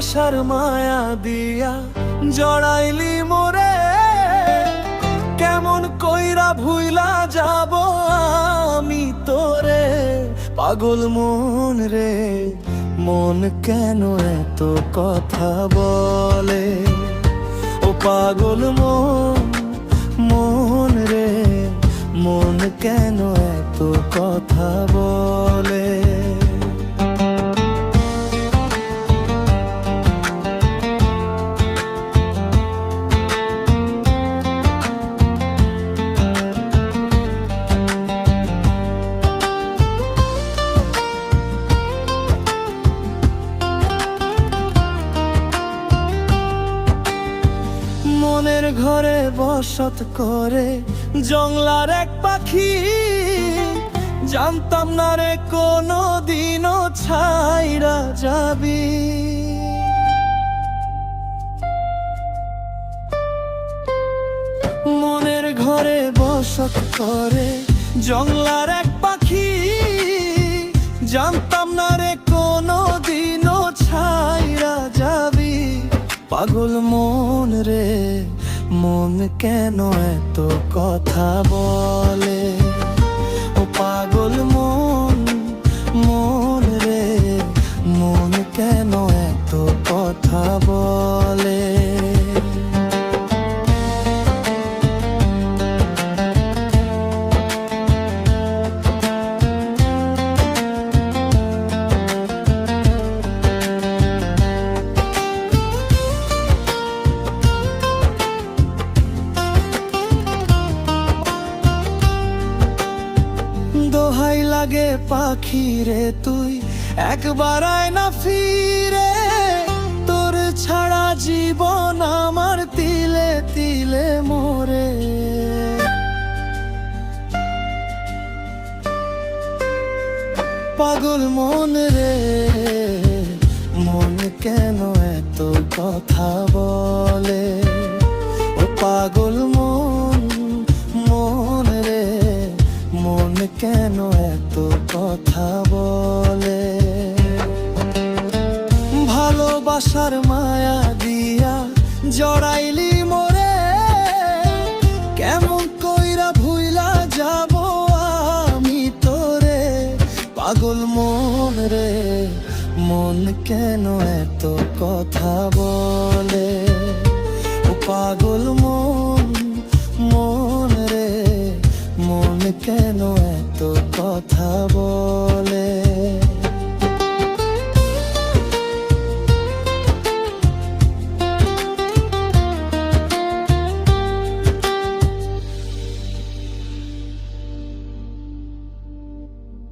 ভালোবাসার মায়া দিয়া জড়াইলি মোরে, কেমন কইরা ভুইলা যাব আমি তোরে। পাগল মন রে, মন কেন এত কথা বলে? ও পাগল মন, মন রে, মন কেন এত কথা বলে? মনের ঘরে বসত করে জংলার এক পাখি, জানতাম না রে কোনো দিনও ছাইরা যাবি। মনের ঘরে বসত করে জংলার এক পাখি, জানতাম না রে কোনো দিনও ছাইরা যাবি। পাগল মন রে, মন কেন এত কথা বলে? ও পাগল মন, মন রে, মন কেন এত কথা বলে? দোহাই লাগে পাখি রে তুই একবার আয় না ফিরে, তোর ছাড়া জীবন আমার তিলে তিলে মরে। পাগল মন রে, মন কেন এত কথা বলে? ও পাগল মন, মন রে, মন কেন এত কথা বলে? ভালোবাসার মায়া দিয়া জড়াইলি মোরে, কেমন কইরা ভুইলা যাব আমি তোরে। পাগল মন রে, মন কেন এত কথা বলে? ও পাগল মন, মন রে, মন কেন এত কথা বলে?